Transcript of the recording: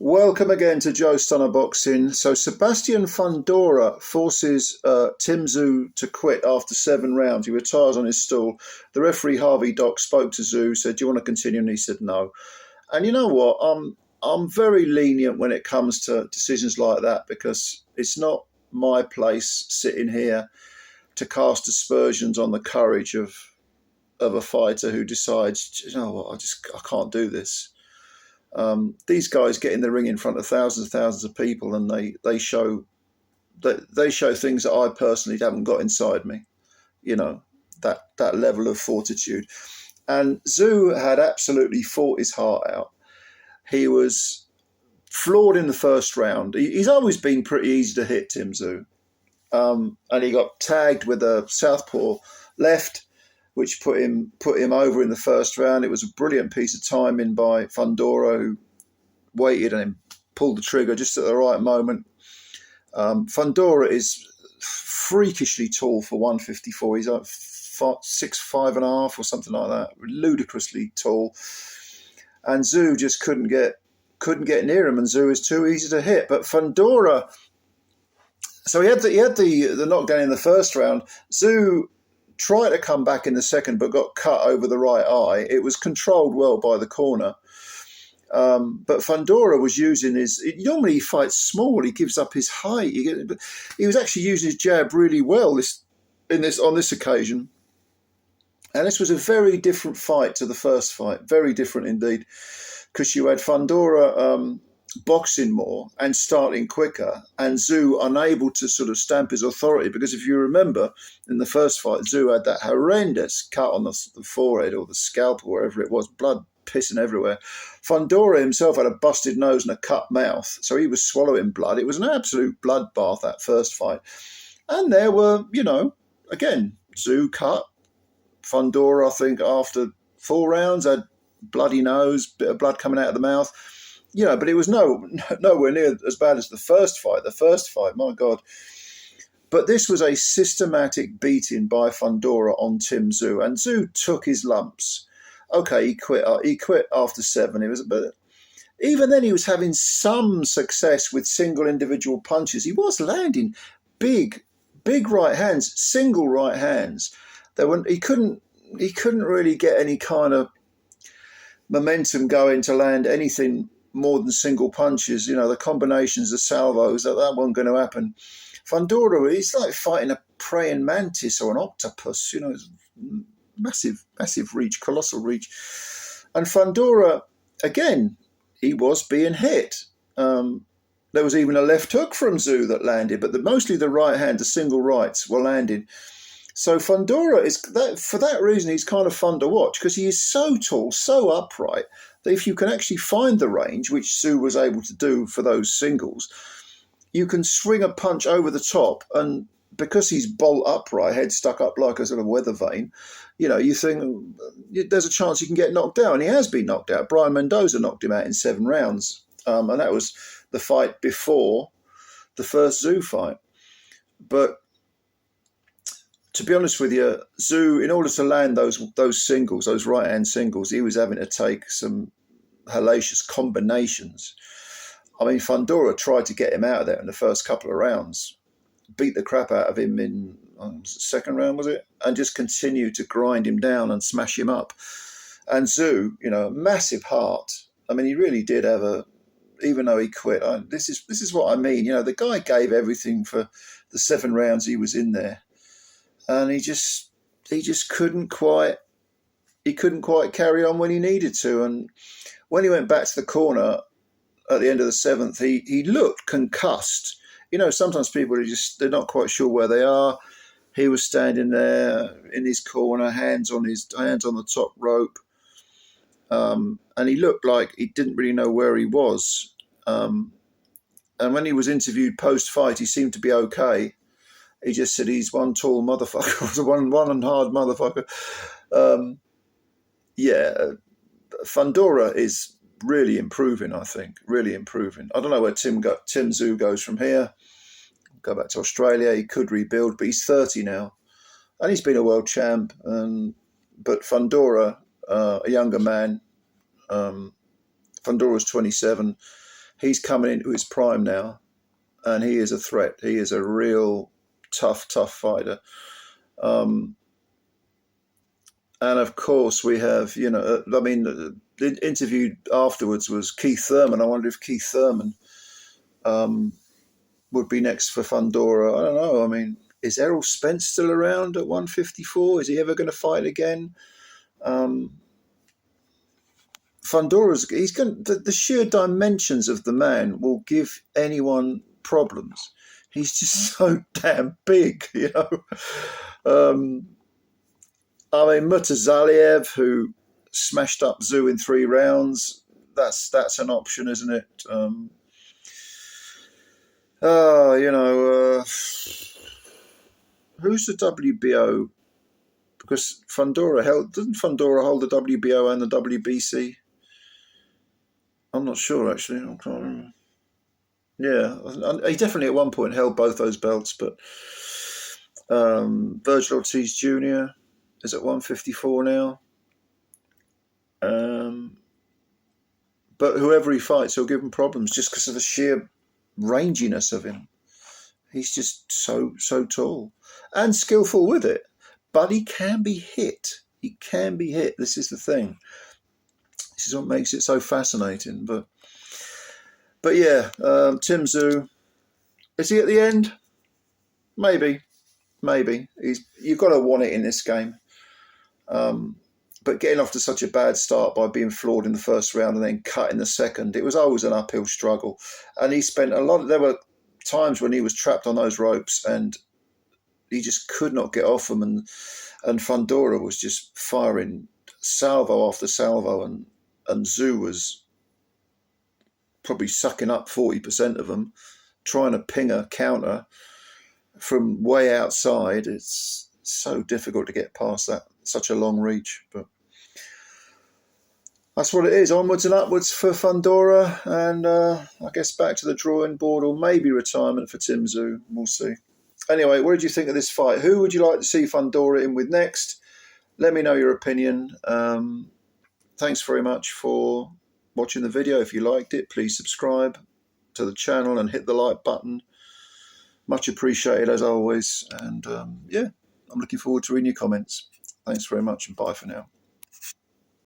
Welcome again to Joe Stunner Boxing. So Sebastian Fundora forces TIM TSZYU to quit after 7 rounds. He retires on his stool. The referee Harvey Dock spoke to TSZYU, said, "Do you want to continue?" And he said no. And you know what? I'm very lenient when it comes to decisions like that, because it's not my place sitting here to cast aspersions on the courage of a fighter who decides, you know what, I can't do this. These guys get in the ring in front of thousands and thousands of people, and they show things that I personally haven't got inside me. You know, that level of fortitude. And TSZYU had absolutely fought his heart out. He was floored in the first round. He's always been pretty easy to hit, TIM TSZYU. And he got tagged with a southpaw left, which put him over in the first round. It was a brilliant piece of timing by Fundora, who waited and pulled the trigger just at the right moment. Fundora is freakishly tall for 154. He's like 6'5.5" or something like that, ludicrously tall. And TSZYU just couldn't get near him, and TSZYU is too easy to hit. But Fundora, so he had the knockdown in the first round. TSZYU tried to come back in the second, but got cut over the right eye. It was controlled well by the corner. But Fundora was using normally he fights small, he gives up his height. He was actually using his jab really well on this occasion. And this was a very different fight to the first fight, very different indeed, because you had Fundora boxing more and starting quicker, and TSZYU unable to sort of stamp his authority, because if you remember in the first fight, TSZYU had that horrendous cut on the forehead or the scalp or wherever it was, blood pissing everywhere. Fundora himself had a busted nose and a cut mouth, so he was swallowing blood. It was an absolute bloodbath, that first fight. And there were, again, TSZYU cut. Fundora, I think, after 4 rounds, had bloody nose, bit of blood coming out of the mouth. But it was nowhere near as bad as the first fight. The first fight, my God. But this was a systematic beating by Fundora on TIM TSZYU, and TSZYU took his lumps. Okay, he quit after 7. But even then, he was having some success with single individual punches. He was landing big right hands, single right hands. He couldn't really get any kind of momentum going to land anything more than single punches. The combinations of salvos, that wasn't going to happen. Fundora, he's like fighting a praying mantis or an octopus. Massive reach, colossal reach. And Fundora, again, he was being hit. There was even a left hook from TSZYU that landed, but mostly the right hand, the single rights were landing. So Fundora for that reason, he's kind of fun to watch, because he is so tall, so upright, that if you can actually find the range, which TSZYU was able to do for those singles, you can swing a punch over the top, and because he's bolt upright, head stuck up like a sort of weather vane, you think there's a chance he can get knocked out, and he has been knocked out. Brian Mendoza knocked him out in 7 rounds, and that was the fight before the first TSZYU fight. But to be honest with you, TSZYU, in order to land those singles, those right-hand singles, he was having to take some hellacious combinations. I mean, Fundora tried to get him out of there in the first couple of rounds, beat the crap out of him in the second round, was it? And just continued to grind him down and smash him up. And TSZYU, massive heart. I mean, he really did have even though he quit, this is what I mean. The guy gave everything for the 7 rounds he was in there. And he just couldn't quite carry on when he needed to. And when he went back to the corner at the end of the 7th, he looked concussed. Sometimes people they're not quite sure where they are. He was standing there in his corner, hands on the top rope, and he looked like he didn't really know where he was. And when he was interviewed post-fight, he seemed to be okay. He just said he's one tall motherfucker, one and hard motherfucker. Fundora is really improving, I think, really improving. I don't know where TIM TSZYU goes from here. Go back to Australia. He could rebuild, but he's 30 now, and he's been a world champ. But Fundora, a younger man, Fundora was 27, he's coming into his prime now, and he is a threat. He is a real tough fighter. And of course we have, I mean, the interview afterwards was Keith Thurman. I wonder if Keith Thurman would be next for Fundora. I don't know. I mean, is Errol Spence still around at 154? Is he ever going to fight again? Fundora's, the sheer dimensions of the man will give anyone problems. He's just so damn big, I mean, Mutazaliev, who smashed up Tszyu in 3 rounds, that's an option, isn't it? Who's the WBO? Because doesn't Fundora hold the WBO and the WBC? I'm not sure, actually. I can't remember. Yeah, he definitely at one point held both those belts, but Virgil Ortiz Jr. is at 154 now. But whoever he fights, he'll give him problems just because of the sheer ranginess of him. He's just so tall and skillful with it. But he can be hit. He can be hit. This is the thing. This is what makes it so fascinating. But yeah, Tim TSZYU, is he at the end? Maybe. You've got to want it in this game. But getting off to such a bad start by being floored in the first round and then cut in the second, it was always an uphill struggle. And he spent there were times when he was trapped on those ropes and he just could not get off them. And Fundora was just firing salvo after salvo, and TSZYU was probably sucking up 40% of them, trying to ping a counter from way outside. It's so difficult to get past that, such a long reach. But that's what it is, onwards and upwards for Fundora, and I guess back to the drawing board, or maybe retirement for Tim TSZYU. We'll see. Anyway, what did you think of this fight? Who would you like to see Fundora in with next? Let me know your opinion. Thanks very much for watching the video. If you liked it, please subscribe to the channel and hit the like button. Much appreciated as always. And yeah, I'm looking forward to reading your comments. Thanks very much, and bye for now.